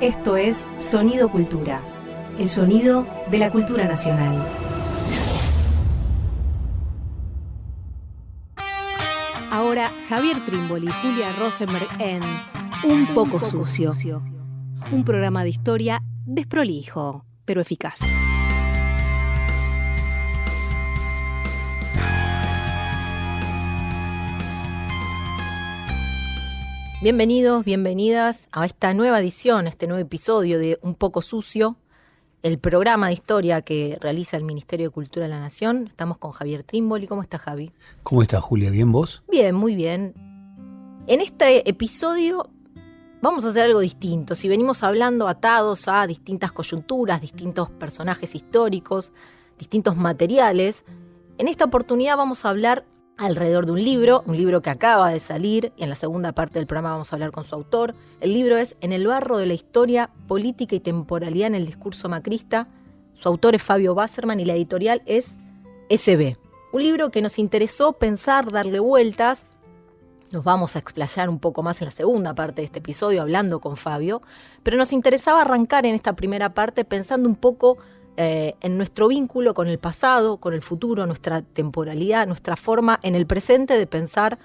Esto es Sonido Cultura, el sonido de la cultura nacional. Ahora Javier Trímboli y Julia Rosenberg en Un poco sucio. Un programa de historia desprolijo, pero eficaz. Bienvenidos, bienvenidas a esta nueva edición, este nuevo episodio de Un poco sucio, el programa de historia que realiza el Ministerio de Cultura de la Nación. Estamos con Javier Trímboli. ¿Cómo estás, Javi? ¿Cómo estás, Julia? ¿Bien vos? Bien, muy bien. En este episodio vamos a hacer algo distinto. Si venimos hablando atados a distintas coyunturas, distintos personajes históricos, distintos materiales, en esta oportunidad vamos a hablar alrededor de un libro que acaba de salir, y en la segunda parte del programa vamos a hablar con su autor. El libro es En el barro de la historia, política y temporalidad en el discurso macrista. Su autor es Fabio Wasserman y la editorial es SB. Un libro que nos interesó pensar, darle vueltas. Nos vamos a explayar un poco más en la segunda parte de este episodio hablando con Fabio, pero nos interesaba arrancar en esta primera parte pensando un poco en nuestro vínculo con el pasado, con el futuro, nuestra temporalidad, nuestra forma en el presente de pensar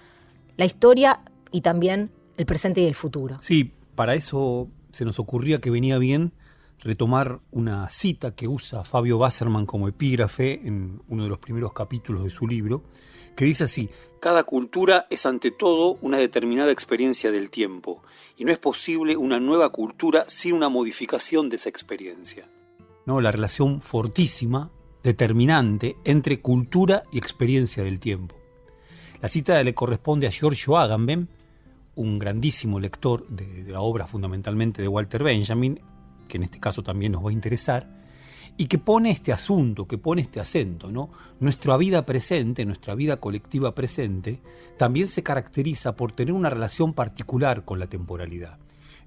la historia y también el presente y el futuro. Sí, para eso se nos ocurría que venía bien retomar una cita que usa Fabio Wasserman como epígrafe en uno de los primeros capítulos de su libro, que dice así: cada cultura es ante todo una determinada experiencia del tiempo, y no es posible una nueva cultura sin una modificación de esa experiencia. ¿No? La relación fortísima, determinante, entre cultura y experiencia del tiempo. La cita le corresponde a Giorgio Agamben, un grandísimo lector de la obra fundamentalmente de Walter Benjamin, que en este caso también nos va a interesar, y que pone este asunto, que pone este acento, ¿no? Nuestra vida presente, nuestra vida colectiva presente, también se caracteriza por tener una relación particular con la temporalidad.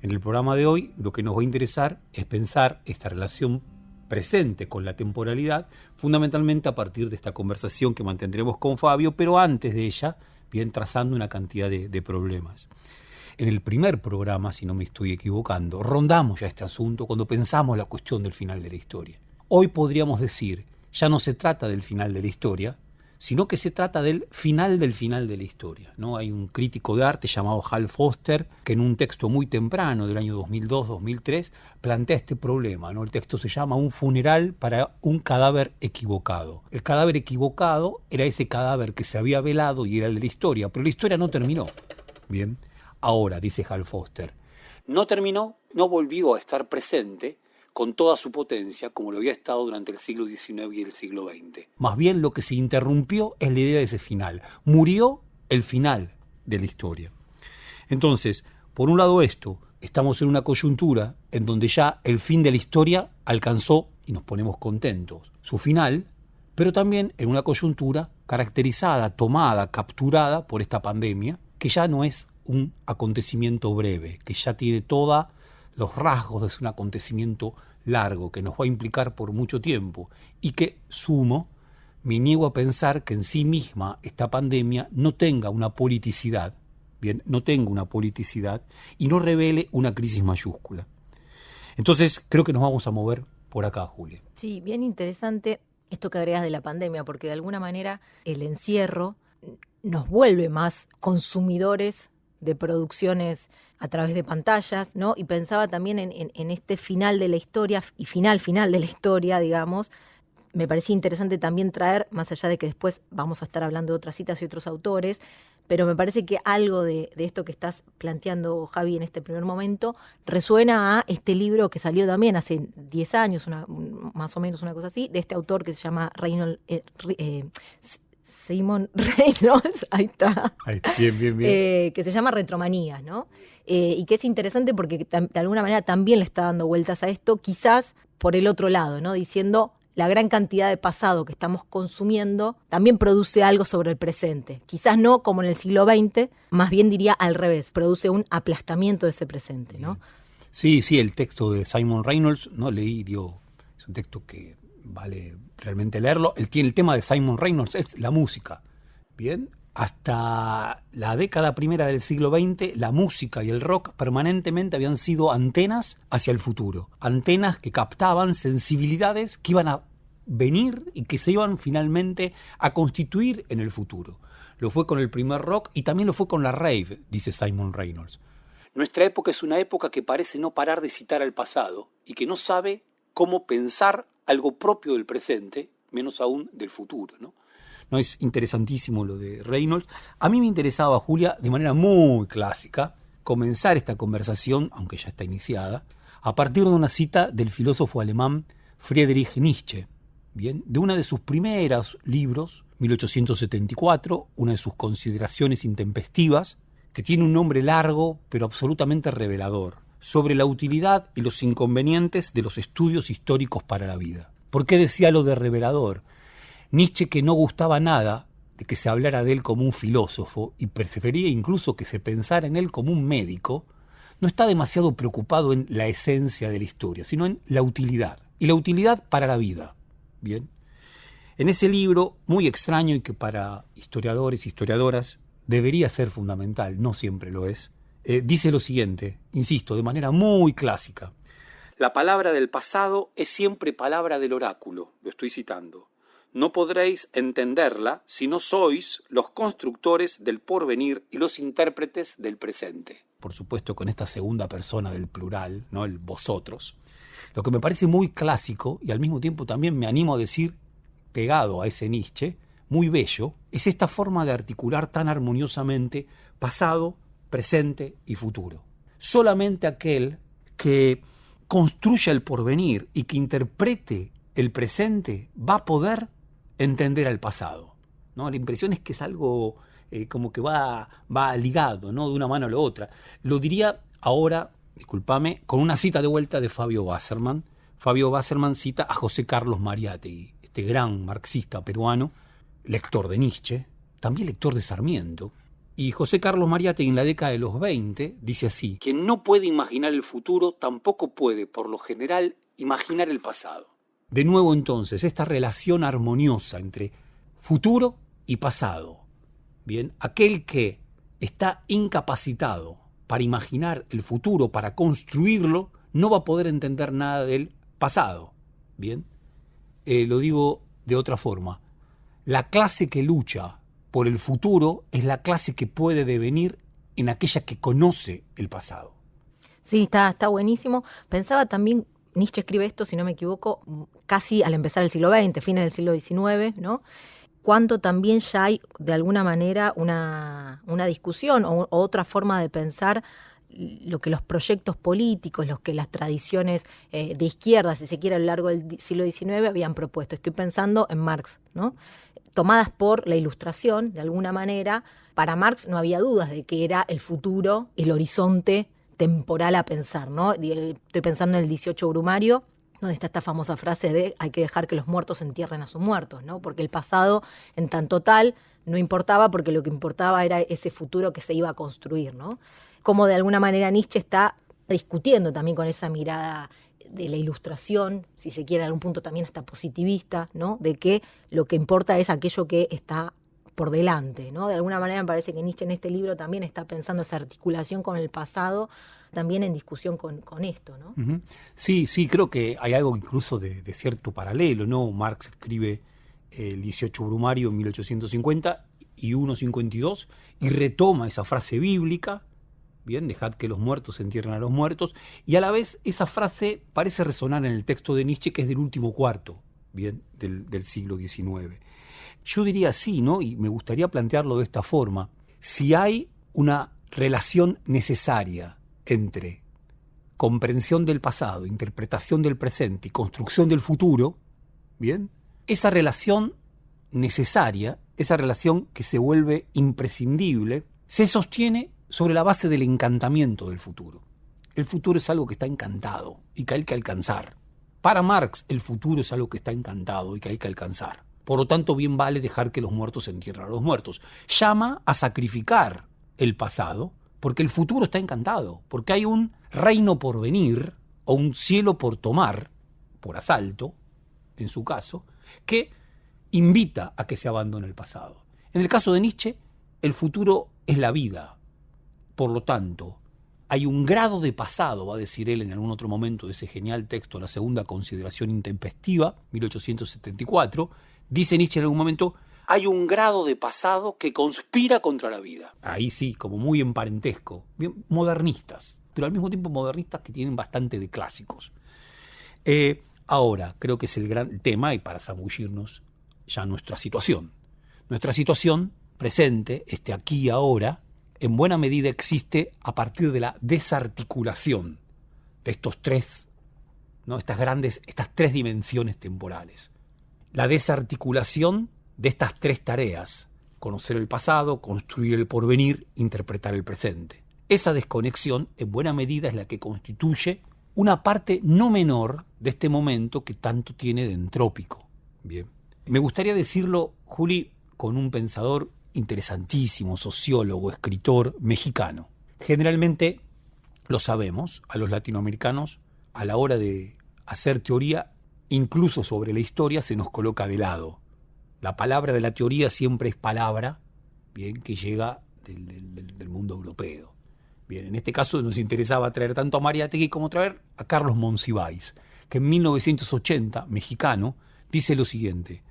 En el programa de hoy lo que nos va a interesar es pensar esta relación presente con la temporalidad, fundamentalmente a partir de esta conversación que mantendremos con Fabio, pero antes de ella, bien trazando una cantidad de problemas. En el primer programa, si no me estoy equivocando, rondamos ya este asunto cuando pensamos la cuestión del final de la historia. Hoy podríamos decir, ya no se trata del final de la historia, sino que se trata del final de la historia, ¿no? Hay un crítico de arte llamado Hal Foster que en un texto muy temprano del año 2002-2003 plantea este problema, ¿no? El texto se llama Un funeral para un cadáver equivocado. El cadáver equivocado era ese cadáver que se había velado y era el de la historia, pero la historia no terminó. Bien, ahora, dice Hal Foster, no terminó, no volvió a estar presente con toda su potencia, como lo había estado durante el siglo XIX y el siglo XX. Más bien lo que se interrumpió es la idea de ese final. Murió el final de la historia. Entonces, por un lado esto, estamos en una coyuntura en donde ya el fin de la historia alcanzó, y nos ponemos contentos, su final, pero también en una coyuntura caracterizada, tomada, capturada por esta pandemia, que ya no es un acontecimiento breve, que ya tiene todos los rasgos de un acontecimiento largo que nos va a implicar por mucho tiempo y que, sumo, me niego a pensar que en sí misma esta pandemia no tenga una politicidad, bien, no tenga una politicidad y no revele una crisis mayúscula. Entonces creo que nos vamos a mover por acá, Julia. Sí, bien interesante esto que agregas de la pandemia, porque de alguna manera el encierro nos vuelve más consumidores de producciones a través de pantallas, ¿no? Y pensaba también en este final de la historia y final de la historia, digamos. Me parecía interesante también traer, más allá de que después vamos a estar hablando de otras citas y otros autores, pero me parece que algo de esto que estás planteando, Javi, en este primer momento, resuena a este libro que salió también hace 10 años, más o menos una cosa así, de este autor que se llama Simon Reynolds, ahí está. Bien. Que se llama Retromanías, ¿no? Y que es interesante porque de alguna manera también le está dando vueltas a esto, quizás por el otro lado, ¿no? Diciendo la gran cantidad de pasado que estamos consumiendo también produce algo sobre el presente. Quizás no como en el siglo XX, más bien diría al revés, produce un aplastamiento de ese presente, ¿no? Sí, el texto de Simon Reynolds, no leí, es un texto que vale realmente leerlo. El tema de Simon Reynolds es la música. Bien, hasta la década primera del siglo XX, la música y el rock permanentemente habían sido antenas hacia el futuro. Antenas que captaban sensibilidades que iban a venir y que se iban finalmente a constituir en el futuro. Lo fue con el primer rock y también lo fue con la rave, dice Simon Reynolds. Nuestra época es una época que parece no parar de citar al pasado y que no sabe cómo pensar algo propio del presente, menos aún del futuro, ¿no? No, es interesantísimo lo de Reynolds. A mí me interesaba, Julia, de manera muy clásica, comenzar esta conversación, aunque ya está iniciada, a partir de una cita del filósofo alemán Friedrich Nietzsche, ¿bien? De uno de sus primeros libros, 1874, una de sus consideraciones intempestivas, que tiene un nombre largo pero absolutamente revelador, sobre la utilidad y los inconvenientes de los estudios históricos para la vida. ¿Por qué decía lo de revelador? Nietzsche, que no gustaba nada de que se hablara de él como un filósofo y prefería incluso que se pensara en él como un médico, no está demasiado preocupado en la esencia de la historia, sino en la utilidad. Y la utilidad para la vida. Bien. En ese libro, muy extraño y que para historiadores y historiadoras debería ser fundamental, no siempre lo es, dice lo siguiente, insisto, de manera muy clásica. La palabra del pasado es siempre palabra del oráculo, lo estoy citando. No podréis entenderla si no sois los constructores del porvenir y los intérpretes del presente. Por supuesto, con esta segunda persona del plural, ¿no? El vosotros. Lo que me parece muy clásico y al mismo tiempo también me animo a decir, pegado a ese Nietzsche, muy bello, es esta forma de articular tan armoniosamente pasado, presente y futuro. Solamente aquel que construya el porvenir y que interprete el presente va a poder entender al pasado, ¿no? La impresión es que es algo como que va ligado, ¿no? De una mano a la otra. Lo diría ahora, discúlpame, con una cita de vuelta de Fabio Wasserman. Fabio Wasserman cita a José Carlos Mariátegui, este gran marxista peruano, lector de Nietzsche, también lector de Sarmiento. Y José Carlos Mariátegui en la década de los 20 dice así: quien no puede imaginar el futuro tampoco puede, por lo general, imaginar el pasado. De nuevo entonces, esta relación armoniosa entre futuro y pasado. Bien, aquel que está incapacitado para imaginar el futuro, para construirlo, no va a poder entender nada del pasado. Bien, lo digo de otra forma. La clase que lucha por el futuro es la clase que puede devenir en aquella que conoce el pasado. Sí, está buenísimo. Pensaba también, Nietzsche escribe esto, si no me equivoco, casi al empezar el siglo XX, fines del siglo XIX, ¿no? Cuánto también ya hay, de alguna manera, una discusión o otra forma de pensar lo que los proyectos políticos, lo que las tradiciones de izquierda, si se quiere, a lo largo del siglo XIX habían propuesto. Estoy pensando en Marx, ¿no? Tomadas por la Ilustración, de alguna manera. Para Marx no había dudas de que era el futuro, el horizonte temporal a pensar, ¿no? Estoy pensando en el 18 Brumario, donde está esta famosa frase de hay que dejar que los muertos entierren a sus muertos, ¿no? Porque el pasado, en tanto tal, no importaba, porque lo que importaba era ese futuro que se iba a construir, ¿no? Como de alguna manera Nietzsche está discutiendo también con esa mirada de la Ilustración, si se quiere, en algún punto también hasta positivista, ¿no? De que lo que importa es aquello que está por delante, ¿no? De alguna manera me parece que Nietzsche en este libro también está pensando esa articulación con el pasado, también en discusión con esto, ¿no? Uh-huh. Sí, creo que hay algo incluso de cierto paralelo, ¿no? Marx escribe el 18 Brumario en 1850 y 1:52 y retoma esa frase bíblica, bien, dejad que los muertos entierren a los muertos, y a la vez esa frase parece resonar en el texto de Nietzsche, que es del último cuarto, bien, del siglo XIX. Yo diría así, ¿no? Y me gustaría plantearlo de esta forma. Si hay una relación necesaria entre comprensión del pasado, interpretación del presente y construcción del futuro, ¿bien? Esa relación necesaria, esa relación que se vuelve imprescindible, se sostiene sobre la base del encantamiento del futuro. El futuro es algo que está encantado y que hay que alcanzar. Para Marx, el futuro es algo que está encantado y que hay que alcanzar. Por lo tanto, bien vale dejar que los muertos entierren a los muertos. Llama a sacrificar el pasado porque el futuro está encantado, porque hay un reino por venir o un cielo por tomar, por asalto, en su caso, que invita a que se abandone el pasado. En el caso de Nietzsche, el futuro es la vida. Por lo tanto, hay un grado de pasado, va a decir él en algún otro momento de ese genial texto, La segunda consideración intempestiva, 1874, dice Nietzsche en algún momento, hay un grado de pasado que conspira contra la vida. Ahí sí, como muy en parentesco, bien modernistas, pero al mismo tiempo modernistas que tienen bastante de clásicos. Ahora, creo que es el gran tema, y para zambullirnos ya nuestra situación. Nuestra situación presente, este aquí y ahora, en buena medida existe a partir de la desarticulación de estos tres, ¿no? Estas tres dimensiones temporales. La desarticulación de estas tres tareas: conocer el pasado, construir el porvenir, interpretar el presente. Esa desconexión, en buena medida, es la que constituye una parte no menor de este momento que tanto tiene de entrópico. Bien. Me gustaría decirlo, Juli, con un pensador interesantísimo, sociólogo, escritor mexicano. Generalmente, lo sabemos, a los latinoamericanos, a la hora de hacer teoría, incluso sobre la historia, se nos coloca de lado. La palabra de la teoría siempre es palabra, bien, que llega del mundo europeo. Bien, en este caso nos interesaba traer tanto a Mariátegui como traer a Carlos Monsiváis, que en 1980, mexicano, dice lo siguiente: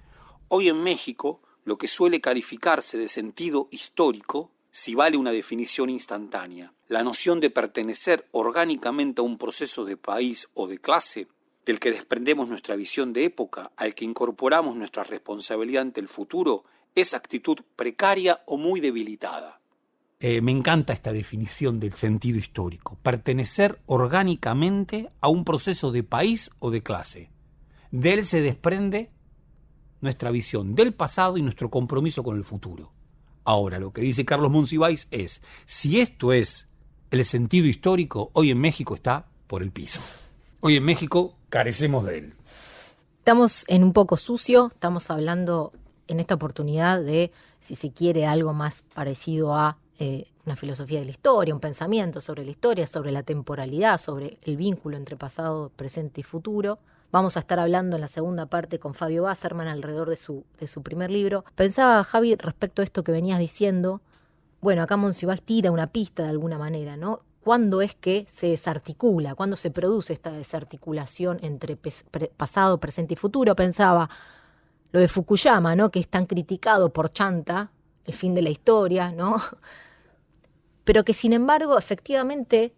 hoy en México, lo que suele calificarse de sentido histórico, si vale una definición instantánea, la noción de pertenecer orgánicamente a un proceso de país o de clase, del que desprendemos nuestra visión de época, al que incorporamos nuestra responsabilidad ante el futuro, es actitud precaria o muy debilitada. Me encanta esta definición del sentido histórico: pertenecer orgánicamente a un proceso de país o de clase. De él se desprende nuestra visión del pasado y nuestro compromiso con el futuro. Ahora, lo que dice Carlos Monsiváis es, si esto es el sentido histórico, hoy en México está por el piso. Hoy en México carecemos de él. Estamos en Un poco sucio, estamos hablando en esta oportunidad de, si se quiere, algo más parecido a una filosofía de la historia, un pensamiento sobre la historia, sobre la temporalidad, sobre el vínculo entre pasado, presente y futuro. Vamos a estar hablando en la segunda parte con Fabio Wasserman alrededor de su primer libro. Pensaba, Javi, respecto a esto que venías diciendo, bueno, acá Monsiváis tira una pista de alguna manera, ¿no? ¿Cuándo es que se desarticula? ¿Cuándo se produce esta desarticulación entre pasado, presente y futuro? Pensaba lo de Fukuyama, ¿no? Que es tan criticado por Chanta, el fin de la historia, ¿no? Pero que sin embargo, efectivamente,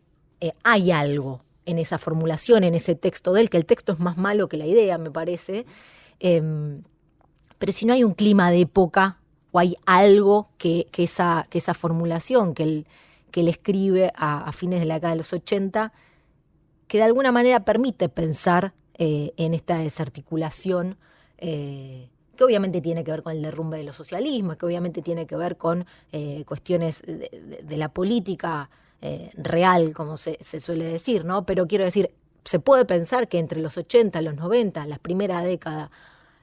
hay algo en esa formulación, en ese texto de él, que el texto es más malo que la idea, me parece. Pero si no hay un clima de época, o hay algo que esa formulación que él escribe a fines de la década de los 80, que de alguna manera permite pensar en esta desarticulación, que obviamente tiene que ver con el derrumbe de los socialismos, que obviamente tiene que ver con cuestiones de la política real, como se suele decir, ¿no? Pero quiero decir, se puede pensar que entre los 80 y los 90, la primera década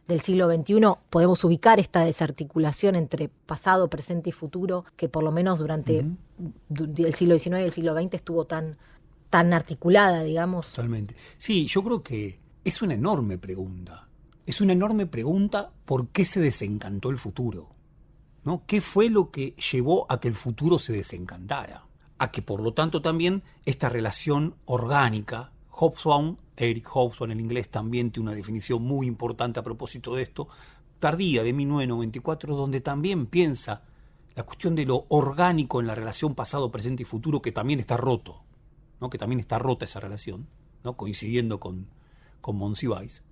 del siglo XXI, podemos ubicar esta desarticulación entre pasado, presente y futuro, que por lo menos durante el siglo XIX y el siglo XX estuvo tan articulada, digamos. Totalmente. Sí, yo creo que es una enorme pregunta. Es una enorme pregunta por qué se desencantó el futuro, ¿no? ¿Qué fue lo que llevó a que el futuro se desencantara? A que, por lo tanto, también esta relación orgánica, Eric Hobsbawm en inglés también tiene una definición muy importante a propósito de esto, tardía, de 1994, donde también piensa la cuestión de lo orgánico en la relación pasado, presente y futuro, que también está roto, ¿no? Que también está rota esa relación, ¿no? Coincidiendo con Monsiváis.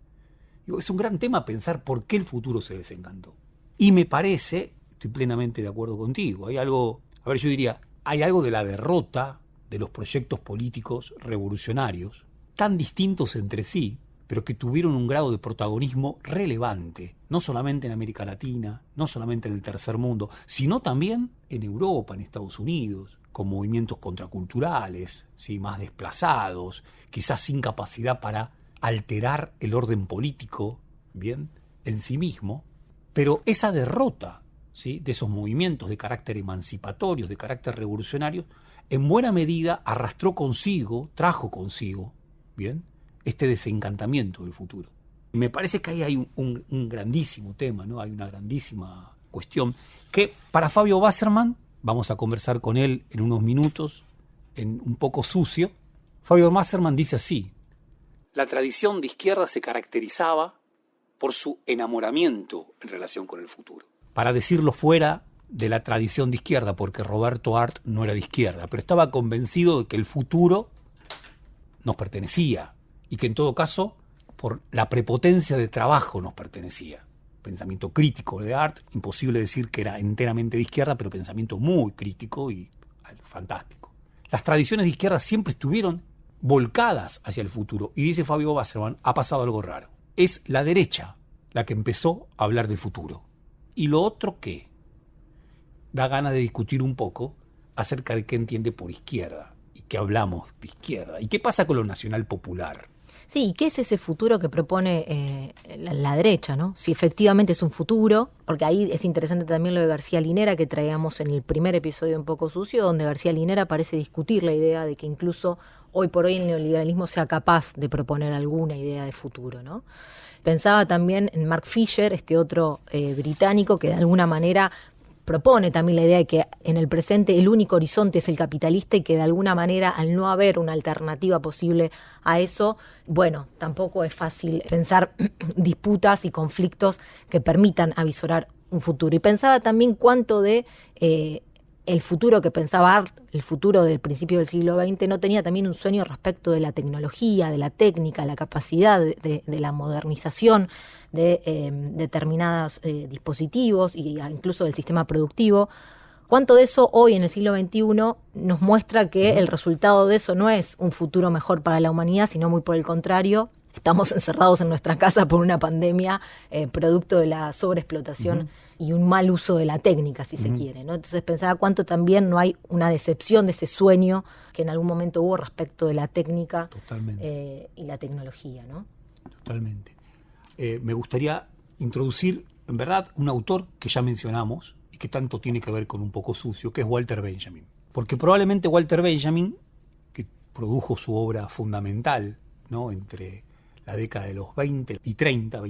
Digo, es un gran tema pensar por qué el futuro se desencantó. Y me parece, estoy plenamente de acuerdo contigo, hay algo de la derrota de los proyectos políticos revolucionarios, tan distintos entre sí, pero que tuvieron un grado de protagonismo relevante, no solamente en América Latina, no solamente en el tercer mundo, sino también en Europa, en Estados Unidos, con movimientos contraculturales, ¿sí? Más desplazados, quizás sin capacidad para alterar el orden político, bien, en sí mismo, pero esa derrota, ¿sí? De esos movimientos de carácter emancipatorios, de carácter revolucionario, en buena medida trajo consigo, bien, este desencantamiento del futuro. Me parece que ahí hay un grandísimo tema, ¿no? Hay una grandísima cuestión que para Fabio Wasserman, vamos a conversar con él en unos minutos, en Un poco sucio, Fabio Wasserman dice así: la tradición de izquierda se caracterizaba por su enamoramiento en relación con el futuro. Para decirlo fuera de la tradición de izquierda, porque Roberto Arlt no era de izquierda, pero estaba convencido de que el futuro nos pertenecía y que en todo caso por la prepotencia de trabajo nos pertenecía. Pensamiento crítico de Arlt, imposible decir que era enteramente de izquierda, pero pensamiento muy crítico y fantástico. Las tradiciones de izquierda siempre estuvieron volcadas hacia el futuro, y dice Fabio Wasserman, ha pasado algo raro. Es la derecha la que empezó a hablar del futuro. ¿Y lo otro qué? Da ganas de discutir un poco acerca de qué entiende por izquierda y qué hablamos de izquierda y qué pasa con lo nacional popular. Sí, ¿y qué es ese futuro que propone la derecha, ¿no? Si efectivamente es un futuro, porque ahí es interesante también lo de García Linera que traíamos en el primer episodio Un poco sucio, donde García Linera parece discutir la idea de que incluso hoy por hoy el neoliberalismo sea capaz de proponer alguna idea de futuro, ¿no? Pensaba también en Mark Fisher, este otro británico que de alguna manera propone también la idea de que en el presente el único horizonte es el capitalista y que de alguna manera al no haber una alternativa posible a eso, bueno, tampoco es fácil pensar disputas y conflictos que permitan avisorar un futuro. Y pensaba también cuánto de el futuro que pensaba Arlt, el futuro del principio del siglo XX, no tenía también un sueño respecto de la tecnología, de la técnica, la capacidad de la modernización de determinados dispositivos e incluso del sistema productivo. ¿Cuánto de eso hoy en el siglo XXI nos muestra que el resultado de eso no es un futuro mejor para la humanidad, sino muy por el contrario? Estamos encerrados en nuestra casa por una pandemia producto de la sobreexplotación y un mal uso de la técnica, si se quiere, ¿no? Entonces pensaba cuánto también no hay una decepción de ese sueño que en algún momento hubo respecto de la técnica y la tecnología, ¿no? Totalmente. Me gustaría introducir, en verdad, un autor que ya mencionamos y que tanto tiene que ver con Un poco sucio, que es Walter Benjamin. Porque probablemente Walter Benjamin, que produjo su obra fundamental, ¿no?, entre la década de los 20 y 30,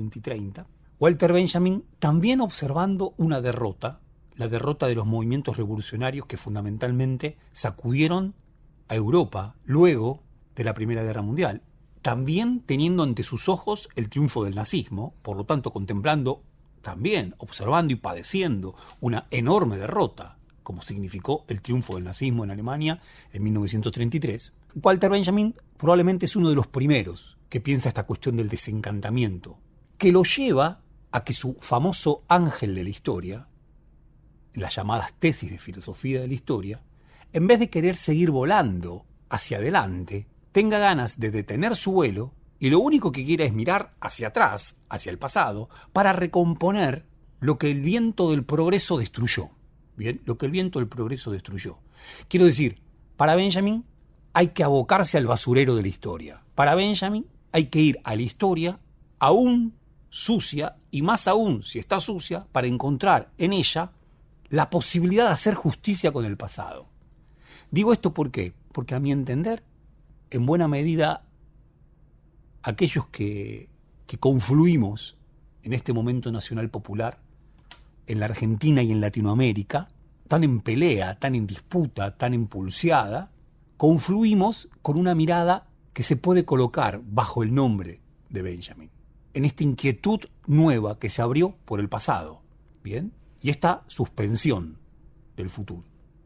Walter Benjamin, también observando una derrota, la derrota de los movimientos revolucionarios que fundamentalmente sacudieron a Europa luego de la Primera Guerra Mundial, también teniendo ante sus ojos el triunfo del nazismo, por lo tanto contemplando también, observando y padeciendo una enorme derrota, como significó el triunfo del nazismo en Alemania en 1933, Walter Benjamin probablemente es uno de los primeros que piensa esta cuestión del desencantamiento, que lo lleva a que su famoso ángel de la historia, las llamadas tesis de filosofía de la historia, en vez de querer seguir volando hacia adelante, tenga ganas de detener su vuelo y lo único que quiera es mirar hacia atrás, hacia el pasado, para recomponer lo que el viento del progreso destruyó. Bien, lo que el viento del progreso destruyó. Quiero decir, para Benjamin hay que abocarse al basurero de la historia. Para Benjamin hay que ir a la historia aún sucia, y más aún si está sucia, para encontrar en ella la posibilidad de hacer justicia con el pasado. Digo esto ¿por qué? Porque a mi entender, en buena medida, aquellos que confluimos en este momento nacional popular, en la Argentina y en Latinoamérica, tan en pelea, tan en disputa, tan impulsada, confluimos con una mirada que se puede colocar bajo el nombre de Benjamin, en esta inquietud nueva que se abrió por el pasado, ¿bien? Y esta suspensión del futuro.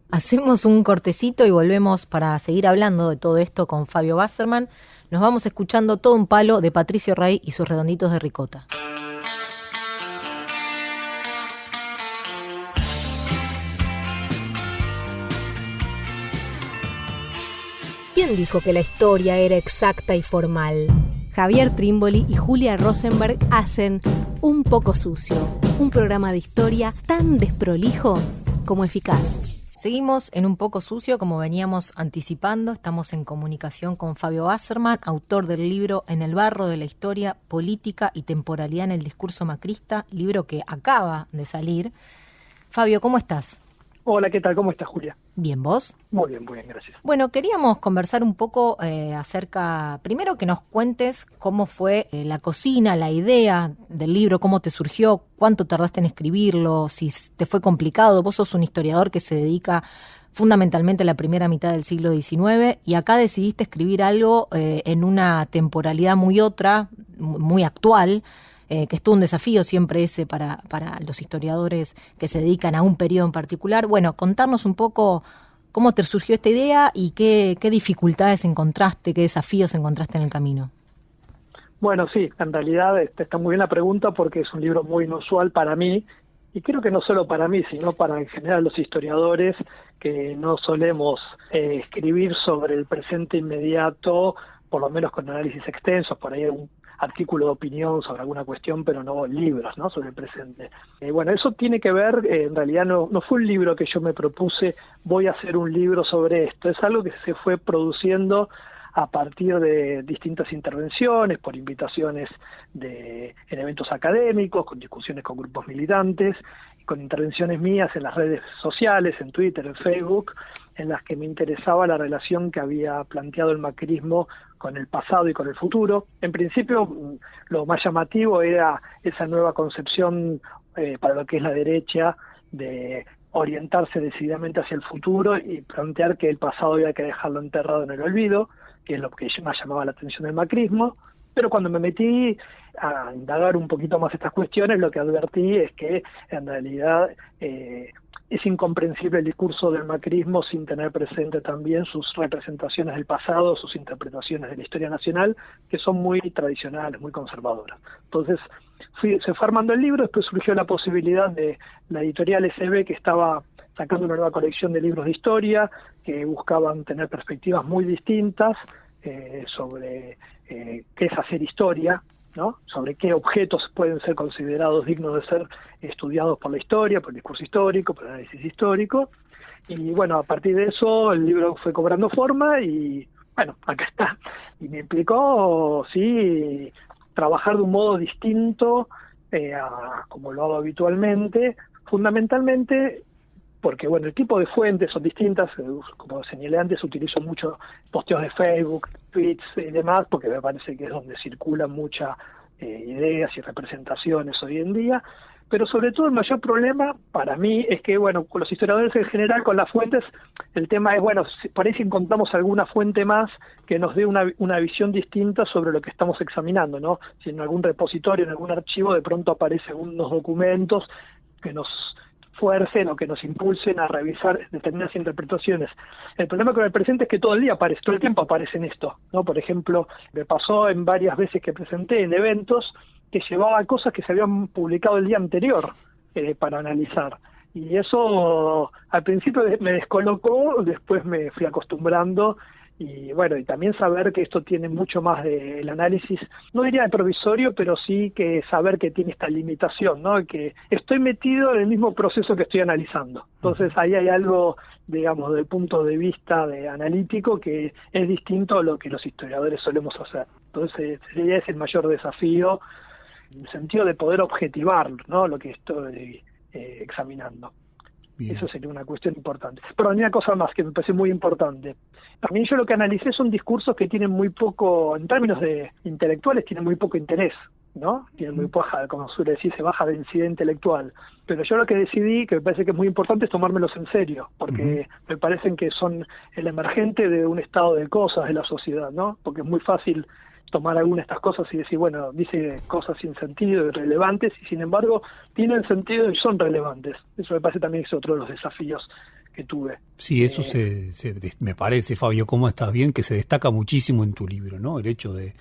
Hacemos un cortecito y volvemos para seguir hablando de todo esto con Fabio Wasserman. Nos vamos escuchando Todo un palo de Patricio Rey y sus redonditos de ricota. ¿Quién dijo que la historia era exacta y formal? Javier Trímboli y Julia Rosenberg hacen Un poco sucio, un programa de historia tan desprolijo como eficaz. Seguimos en Un poco sucio, como veníamos anticipando. Estamos en comunicación con Fabio Wasserman, autor del libro En el barro de la historia, política y temporalidad en el discurso macrista, libro que acaba de salir. Fabio, ¿cómo estás? Hola, ¿qué tal? ¿Cómo estás, Julia? Bien, ¿vos? Muy bien, gracias. Bueno, queríamos conversar un poco acerca, primero que nos cuentes cómo fue la cocina, la idea del libro, cómo te surgió, cuánto tardaste en escribirlo, si te fue complicado. Vos sos un historiador que se dedica fundamentalmente a la primera mitad del siglo XIX y acá decidiste escribir algo en una temporalidad muy actual, que es todo un desafío siempre ese para los historiadores que se dedican a un periodo en particular. Bueno, contarnos un poco cómo te surgió esta idea y qué dificultades encontraste, qué desafíos encontraste en el camino. Bueno, sí, en realidad está muy bien la pregunta porque es un libro muy inusual para mí, y creo que no solo para mí, sino para en general los historiadores que no solemos escribir sobre el presente inmediato, por lo menos con análisis extensos, por ahí un artículo de opinión sobre alguna cuestión, pero no libros, ¿no?, sobre el presente. Bueno, eso tiene que ver, en realidad no fue un libro que yo me propuse, voy a hacer un libro sobre esto, es algo que se fue produciendo a partir de distintas intervenciones, por invitaciones en eventos académicos, con discusiones con grupos militantes, y con intervenciones mías en las redes sociales, en Twitter, en Facebook, en las que me interesaba la relación que había planteado el macrismo con el pasado y con el futuro. En principio, lo más llamativo era esa nueva concepción para lo que es la derecha, de orientarse decididamente hacia el futuro y plantear que el pasado había que dejarlo enterrado en el olvido, que es lo que más llamaba la atención del macrismo. Pero cuando me metí a indagar un poquito más estas cuestiones, lo que advertí es que en realidad es incomprensible el discurso del macrismo sin tener presente también sus representaciones del pasado, sus interpretaciones de la historia nacional, que son muy tradicionales, muy conservadoras. Entonces se fue armando el libro, después surgió la posibilidad de la editorial SB, que estaba sacando una nueva colección de libros de historia, que buscaban tener perspectivas muy distintas sobre qué es hacer historia, ¿no?, sobre qué objetos pueden ser considerados dignos de ser estudiados por la historia, por el discurso histórico, por el análisis histórico. Y bueno, a partir de eso el libro fue cobrando forma y bueno, acá está. Y me implicó, sí, trabajar de un modo distinto a como lo hago habitualmente, fundamentalmente porque bueno, el tipo de fuentes son distintas. Como señalé antes, utilizo mucho posteos de Facebook, tweets y demás, porque me parece que es donde circulan muchas ideas y representaciones hoy en día. Pero sobre todo el mayor problema para mí es que, bueno, con los historiadores en general, con las fuentes, el tema es, bueno, por ahí si encontramos alguna fuente más que nos dé una visión distinta sobre lo que estamos examinando, ¿no? Si en algún repositorio, en algún archivo, de pronto aparecen unos documentos que nos fuercen o que nos impulsen a revisar determinadas interpretaciones. El problema con el presente es que todo el tiempo aparece en esto, ¿no? Por ejemplo, me pasó en varias veces que presenté en eventos que llevaba cosas que se habían publicado el día anterior para analizar. Y eso al principio me descolocó, después me fui acostumbrando. Y bueno, y también saber que esto tiene mucho más del análisis, no diría de provisorio, pero sí que saber que tiene esta limitación, ¿no? Que estoy metido en el mismo proceso que estoy analizando. Entonces ahí hay algo, digamos, del punto de vista analítico que es distinto a lo que los historiadores solemos hacer. Entonces ese es el mayor desafío, en el sentido de poder objetivar, ¿no?, lo que estoy examinando. Bien. Eso sería una cuestión importante. Pero hay una cosa más que me parece muy importante. También yo lo que analicé son discursos que tienen muy poco, en términos de intelectuales, tienen muy poco interés, ¿no? Tienen muy poca, como suele decirse, baja densidad intelectual. Pero yo lo que decidí, que me parece que es muy importante, es tomármelos en serio, porque me parecen que son el emergente de un estado de cosas de la sociedad, ¿no? Porque es muy fácil tomar alguna de estas cosas y decir, bueno, dice cosas sin sentido, irrelevantes, y sin embargo tienen sentido y son relevantes. Eso me parece también es otro de los desafíos que tuve. Sí, eso me parece, Fabio, cómo estás bien, que se destaca muchísimo en tu libro, ¿no? El hecho de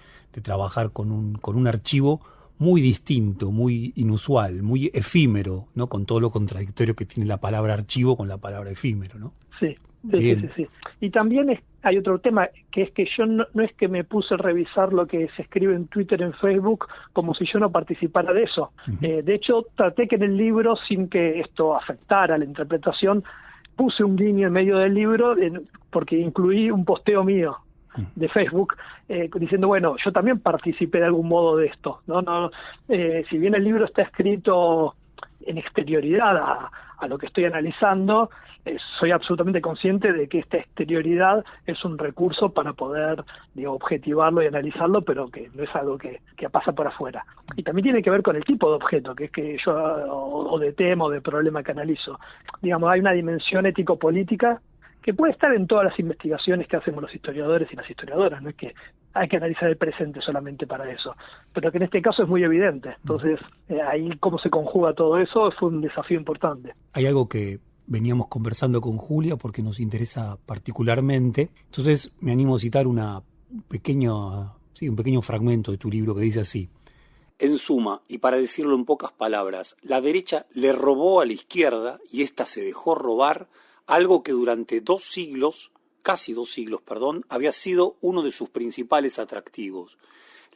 trabajar con un archivo muy distinto, muy inusual, muy efímero, ¿no? Con todo lo contradictorio que tiene la palabra archivo con la palabra efímero, ¿no? Sí. Sí. Y también hay otro tema, que es que yo no es que me puse a revisar lo que se escribe en Twitter, en Facebook, como si yo no participara de eso. De hecho, traté que en el libro, sin que esto afectara la interpretación, puse un guiño en medio del libro, porque incluí un posteo mío de Facebook, diciendo, bueno, yo también participé de algún modo de esto, ¿no? Si bien el libro está escrito en exterioridad a lo que estoy analizando, soy absolutamente consciente de que esta exterioridad es un recurso para poder, objetivarlo y analizarlo, pero que no es algo que pasa por afuera. Y también tiene que ver con el tipo de objeto, que es que yo, o de tema o de problema que analizo. Hay una dimensión ético-política que puede estar en todas las investigaciones que hacemos los historiadores y las historiadoras, no es que hay que analizar el presente solamente para eso, pero que en este caso es muy evidente. Entonces, ahí cómo se conjuga todo eso fue un desafío importante. Hay algo que veníamos conversando con Julia porque nos interesa particularmente, entonces me animo a citar un pequeño fragmento de tu libro que dice así: en suma, y para decirlo en pocas palabras, la derecha le robó a la izquierda y ésta se dejó robar algo que durante casi dos siglos, había sido uno de sus principales atractivos,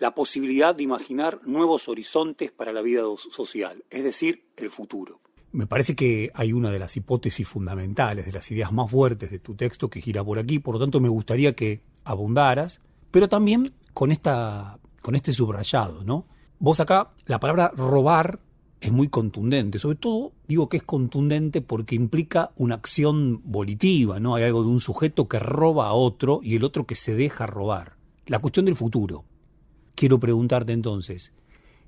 la posibilidad de imaginar nuevos horizontes para la vida social, es decir, el futuro. Me parece que hay una de las hipótesis fundamentales, de las ideas más fuertes de tu texto que gira por aquí, por lo tanto me gustaría que abundaras, pero también con este subrayado, ¿no? Vos acá, la palabra robar es muy contundente, sobre todo digo que es contundente porque implica una acción volitiva, ¿no? Hay algo de un sujeto que roba a otro y el otro que se deja robar. La cuestión del futuro. Quiero preguntarte entonces,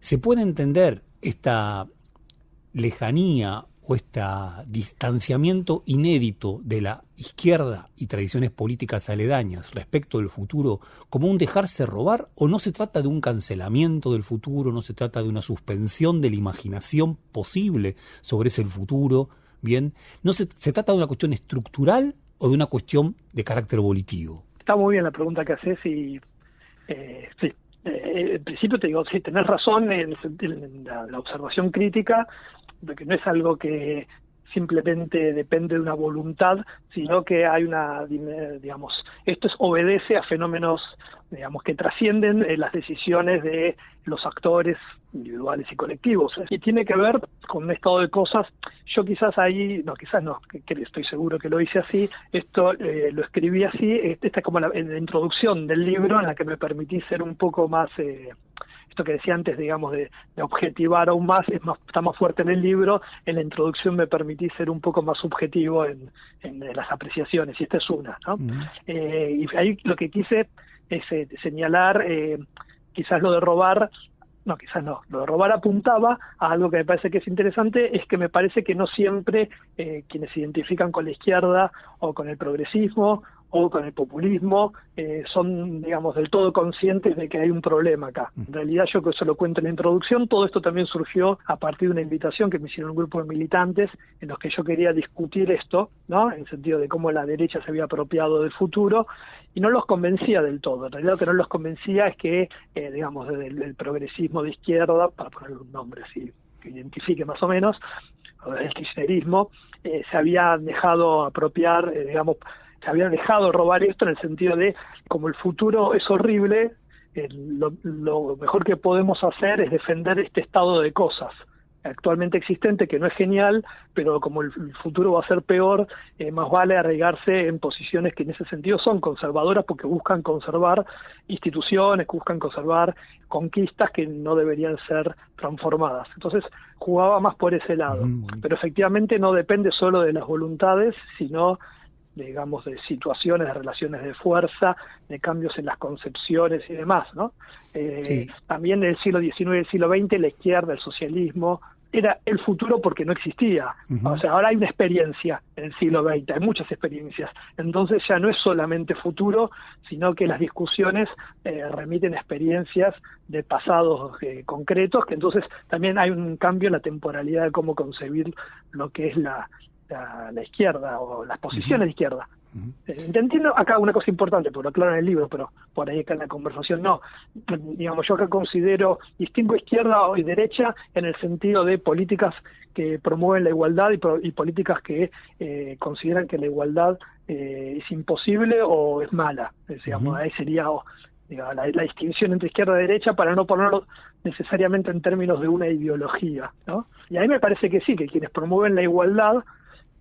¿se puede entender esta lejanía o este distanciamiento inédito de la izquierda y tradiciones políticas aledañas respecto del futuro como un dejarse robar, o no se trata de un cancelamiento del futuro, no se trata de una suspensión de la imaginación posible sobre ese futuro? Bien, no se trata de una cuestión estructural o de una cuestión de carácter volitivo. Está muy bien la pregunta que haces y sí. En principio te digo, sí, tenés razón en la observación crítica, de que no es algo que simplemente depende de una voluntad, sino que hay esto obedece a fenómenos, que trascienden las decisiones de los actores individuales y colectivos. Y tiene que ver con un estado de cosas. Yo quizás estoy seguro que lo hice así, esto lo escribí así, esta es como la introducción del libro en la que me permití ser un poco más... esto que decía antes, de objetivar aún más, está más fuerte en el libro. En la introducción me permití ser un poco más subjetivo en las apreciaciones, y esta es una, ¿no? Y ahí lo que quise es señalar, quizás lo de robar, lo de robar apuntaba a algo que me parece que es interesante, es que me parece que no siempre quienes se identifican con la izquierda o con el progresismo o con el populismo son, del todo conscientes de que hay un problema acá. En realidad, yo que eso lo cuento en la introducción, todo esto también surgió a partir de una invitación que me hicieron un grupo de militantes en los que yo quería discutir esto, ¿no? En el ssentido de cómo la derecha se había apropiado del futuro, y no los convencía del todo. En realidad lo que no los convencía es que, desde el progresismo de izquierda, para ponerle un nombre así que identifique más o menos, o del kirchnerismo, se habían dejado apropiar, se había dejado robar esto, en el sentido de, como el futuro es horrible, lo mejor que podemos hacer es defender este estado de cosas actualmente existente, que no es genial, pero como el futuro va a ser peor, más vale arraigarse en posiciones que en ese sentido son conservadoras, porque buscan conservar instituciones, buscan conservar conquistas que no deberían ser transformadas. Entonces jugaba más por ese lado, pero efectivamente no depende solo de las voluntades, sino de situaciones, de relaciones de fuerza, de cambios en las concepciones y demás, ¿no? Sí. También en el siglo XIX y el siglo XX la izquierda, el socialismo, era el futuro porque no existía. O sea, ahora hay una experiencia en el siglo XX, hay muchas experiencias. Entonces ya no es solamente futuro, sino que las discusiones remiten a experiencias de pasados concretos, que entonces también hay un cambio en la temporalidad de cómo concebir lo que es la izquierda o las posiciones de izquierda. Entiendo acá una cosa importante, porque lo aclaro en el libro, pero por ahí acá en la conversación no. Yo acá distingo izquierda y derecha en el sentido de políticas que promueven la igualdad y políticas que consideran que la igualdad es imposible o es mala. Ahí sería la distinción entre izquierda y derecha, para no ponerlo necesariamente en términos de una ideología, ¿no? Y ahí me parece que sí, que quienes promueven la igualdad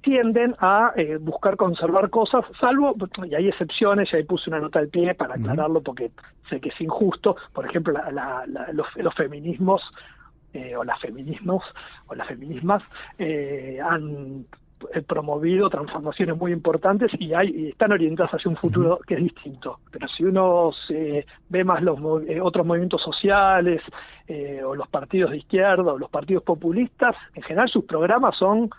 tienden a buscar conservar cosas, salvo, y hay excepciones, y ahí puse una nota al pie para aclararlo porque sé que es injusto. Por ejemplo, los feminismos o las feminismos o las feminismas han promovido transformaciones muy importantes y están orientadas hacia un futuro que es distinto. Pero si uno ve más los otros movimientos sociales o los partidos de izquierda o los partidos populistas, en general sus programas son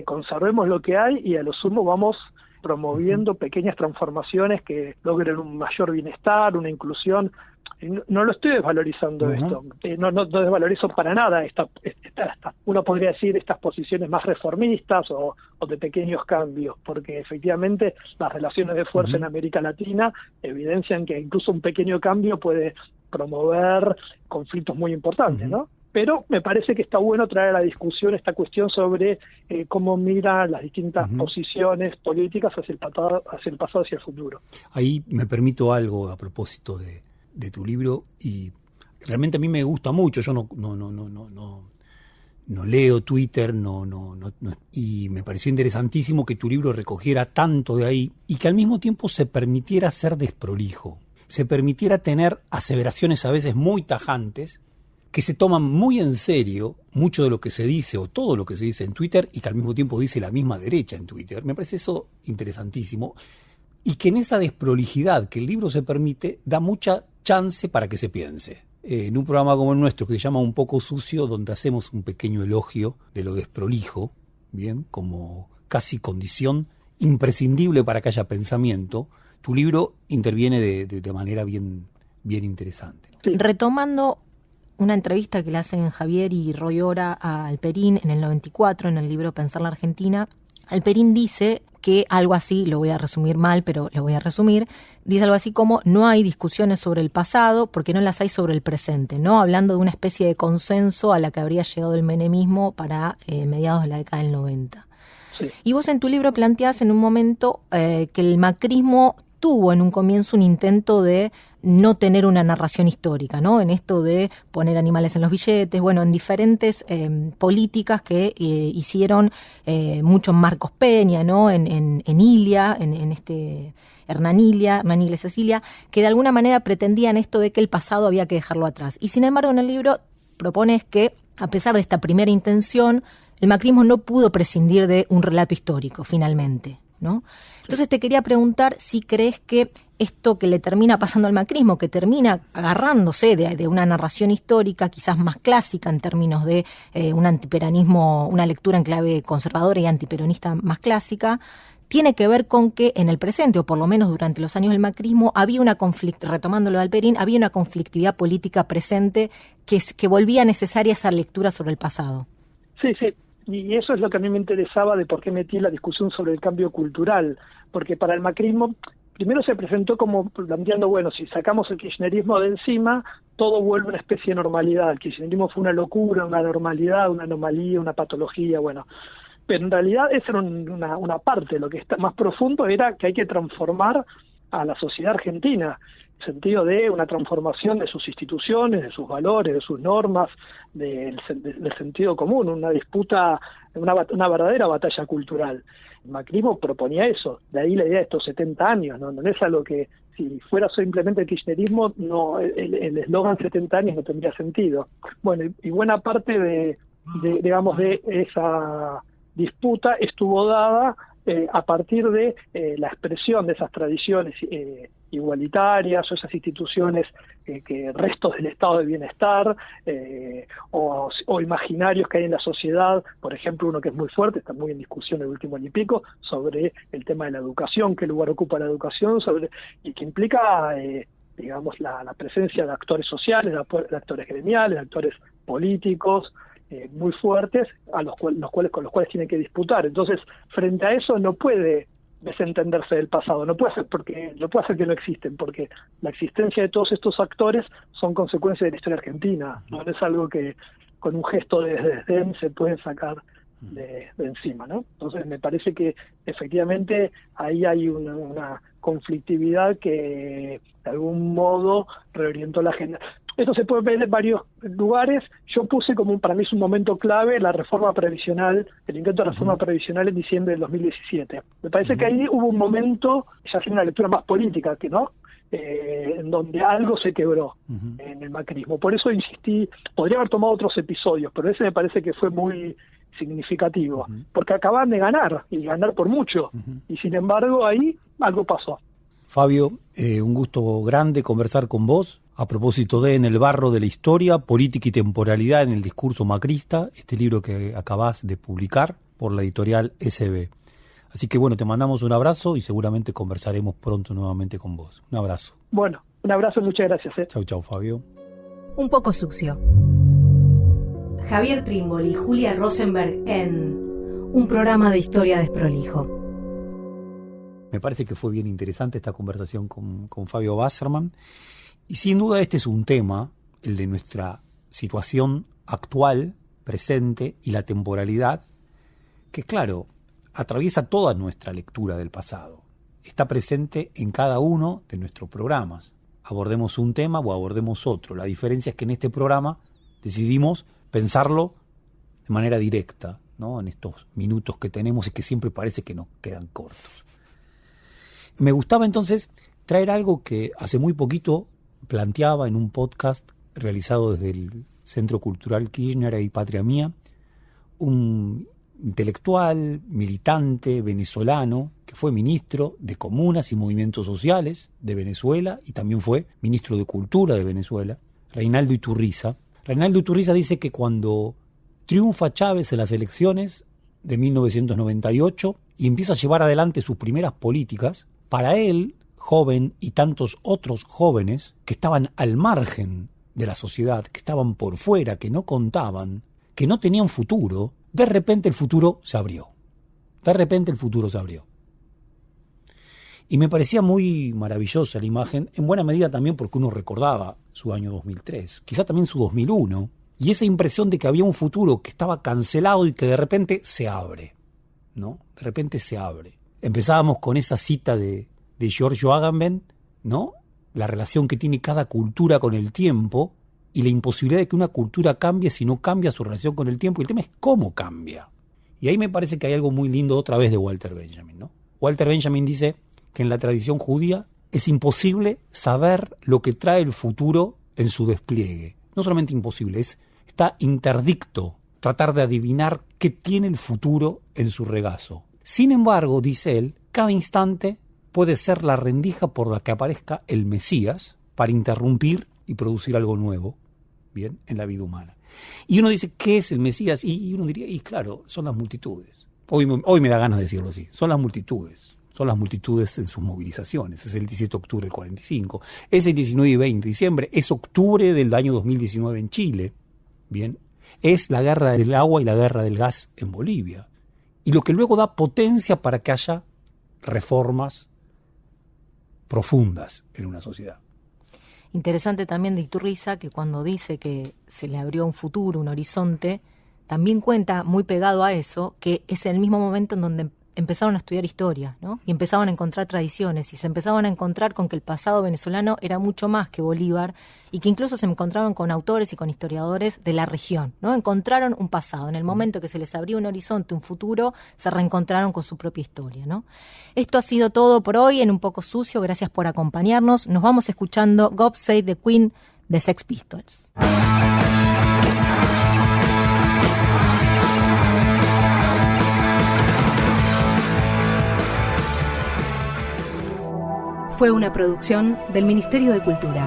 conservemos lo que hay y a lo sumo vamos promoviendo pequeñas transformaciones que logren un mayor bienestar, una inclusión. No lo estoy desvalorizando esto, no desvalorizo para nada uno podría decir estas posiciones más reformistas o de pequeños cambios, porque efectivamente las relaciones de fuerza en América Latina evidencian que incluso un pequeño cambio puede promover conflictos muy importantes, ¿no? Pero me parece que está bueno traer a la discusión esta cuestión sobre cómo miran las distintas posiciones políticas hacia el pasado, hacia el futuro. Ahí me permito algo a propósito de tu libro, y realmente a mí me gusta mucho. Yo no leo Twitter, y me pareció interesantísimo que tu libro recogiera tanto de ahí y que al mismo tiempo se permitiera ser desprolijo, se permitiera tener aseveraciones a veces muy tajantes que se toman muy en serio mucho de lo que se dice o todo lo que se dice en Twitter y que al mismo tiempo dice la misma derecha en Twitter. Me parece eso interesantísimo, y que en esa desprolijidad que el libro se permite da mucha chance para que se piense. En un programa como el nuestro, que se llama Un poco sucio, donde hacemos un pequeño elogio de lo desprolijo, bien, como casi condición imprescindible para que haya pensamiento, tu libro interviene de manera bien interesante, ¿no? Sí. Retomando una entrevista que le hacen Javier y Roy Ora a Alperín en el 94, en el libro Pensar la Argentina, Alperín dice que algo así, lo voy a resumir mal, pero lo voy a resumir, dice algo así como: no hay discusiones sobre el pasado porque no las hay sobre el presente, ¿no? Hablando de una especie de consenso a la que habría llegado el menemismo para mediados de la década del 90. Sí. Y vos en tu libro planteás en un momento que el macrismo tuvo en un comienzo un intento de no tener una narración histórica, ¿no? En esto de poner animales en los billetes, bueno, en diferentes políticas que hicieron mucho Marcos Peña, ¿no? En Ilia, en este Hernán Iglesias Cecilia, que de alguna manera pretendían esto de que el pasado había que dejarlo atrás. Y sin embargo, en el libro propones que, a pesar de esta primera intención, el macrismo no pudo prescindir de un relato histórico, finalmente, ¿no? Entonces te quería preguntar si crees que esto que le termina pasando al macrismo, que termina agarrándose de una narración histórica quizás más clásica en términos de un antiperonismo, una lectura en clave conservadora y antiperonista más clásica, tiene que ver con que en el presente, o por lo menos durante los años del macrismo, había una retomando lo de Alperín, había una conflictividad política presente que volvía necesaria esa lectura sobre el pasado. Sí. Y eso es lo que a mí me interesaba de por qué metí la discusión sobre el cambio cultural, porque para el macrismo primero se presentó como planteando, bueno, si sacamos el kirchnerismo de encima, todo vuelve a una especie de normalidad. El kirchnerismo fue una locura, una normalidad, una anomalía, una patología, bueno. Pero en realidad esa era una parte, lo que está más profundo era que hay que transformar a la sociedad argentina, en el sentido de una transformación de sus instituciones, de sus valores, de sus normas, del sentido común, una disputa, una verdadera batalla cultural. El macrismo proponía eso, de ahí la idea de estos 70 años, no es algo que, si fuera simplemente el kirchnerismo, no, el eslogan 70 años no tendría sentido. Bueno, y buena parte de esa disputa estuvo dada a partir de la expresión de esas tradiciones igualitarias o esas instituciones que restos del estado de bienestar o imaginarios que hay en la sociedad. Por ejemplo, uno que es muy fuerte, está muy en discusión el último año y pico, sobre el tema de la educación, qué lugar ocupa la educación, y que implica la presencia de actores sociales, de actores gremiales, de actores políticos muy fuertes, con los cuales tienen que disputar. Entonces, frente a eso no puede desentenderse del pasado, no puede hacer que no existen, porque la existencia de todos estos actores son consecuencias de la historia argentina, no es algo que con un gesto de desdén se puede sacar de encima, ¿no? Entonces me parece que efectivamente ahí hay una conflictividad que de algún modo reorientó la agenda. Esto se puede ver en varios lugares. Yo puse para mí es un momento clave la reforma previsional, el intento de reforma previsional en diciembre del 2017. Me parece que ahí hubo un momento, ya haciendo una lectura más política, que no, en en donde algo se quebró en el macrismo. Por eso insistí, podría haber tomado otros episodios, pero ese me parece que fue muy significativo, porque acaban de ganar, y ganar por mucho, y sin embargo ahí algo pasó. Fabio, un gusto grande conversar con vos a propósito de En el barro de la historia, política y temporalidad en el discurso macrista, este libro que acabás de publicar por la editorial SB. Así que bueno, te mandamos un abrazo y seguramente conversaremos pronto nuevamente con vos. Un abrazo. Bueno, un abrazo y muchas gracias. Chau, chau, Fabio. Un poco sucio. Javier Trímboli y Julia Rosenberg en un programa de historia desprolijo. Me parece que fue bien interesante esta conversación con Fabio Wasserman. Y sin duda este es un tema, el de nuestra situación actual, presente y la temporalidad, que claro, atraviesa toda nuestra lectura del pasado. Está presente en cada uno de nuestros programas. Abordemos un tema o abordemos otro. La diferencia es que en este programa decidimos pensarlo de manera directa, ¿no? En estos minutos que tenemos y que siempre parece que nos quedan cortos. Me gustaba entonces traer algo que hace muy poquito planteaba en un podcast realizado desde el Centro Cultural Kirchner y Patria Mía, un intelectual, militante, venezolano, que fue ministro de Comunas y Movimientos Sociales de Venezuela y también fue ministro de Cultura de Venezuela, Reinaldo Iturriza. Reinaldo Iturriza dice que cuando triunfa Chávez en las elecciones de 1998 y empieza a llevar adelante sus primeras políticas, para él, joven y tantos otros jóvenes que estaban al margen de la sociedad, que estaban por fuera, que no contaban, que no tenían futuro, de repente el futuro se abrió. De repente el futuro se abrió. Y me parecía muy maravillosa la imagen, en buena medida también porque uno recordaba su año 2003, quizá también su 2001, y esa impresión de que había un futuro que estaba cancelado y que de repente se abre, ¿no? De repente se abre. Empezábamos con esa cita de Giorgio Agamben, ¿no? La relación que tiene cada cultura con el tiempo y la imposibilidad de que una cultura cambie si no cambia su relación con el tiempo. Y el tema es cómo cambia. Y ahí me parece que hay algo muy lindo otra vez de Walter Benjamin, ¿no? Walter Benjamin dice que en la tradición judía es imposible saber lo que trae el futuro en su despliegue. No solamente imposible, está interdicto tratar de adivinar qué tiene el futuro en su regazo. Sin embargo, dice él, cada instante puede ser la rendija por la que aparezca el Mesías para interrumpir y producir algo nuevo, bien, en la vida humana. Y uno dice, ¿qué es el Mesías? Y uno diría, y claro, son las multitudes. Hoy me da ganas de decirlo así, son las multitudes en sus movilizaciones. Es el 17 de octubre del 45, es el 19 y 20 de diciembre, es octubre del año 2019 en Chile, bien, es la guerra del agua y la guerra del gas en Bolivia. Y lo que luego da potencia para que haya reformas profundas en una sociedad. Interesante también de Iturriza que cuando dice que se le abrió un futuro, un horizonte, también cuenta, muy pegado a eso, que es el mismo momento en donde empezaron a estudiar historia, ¿no? Y empezaban a encontrar tradiciones y se empezaban a encontrar con que el pasado venezolano era mucho más que Bolívar y que incluso se encontraron con autores y con historiadores de la región, ¿no? Encontraron un pasado. En el momento que se les abrió un horizonte, un futuro, se reencontraron con su propia historia, ¿no? Esto ha sido todo por hoy en Un Poco Sucio. Gracias por acompañarnos. Nos vamos escuchando God Save the Queen de Sex Pistols. Fue una producción del Ministerio de Cultura.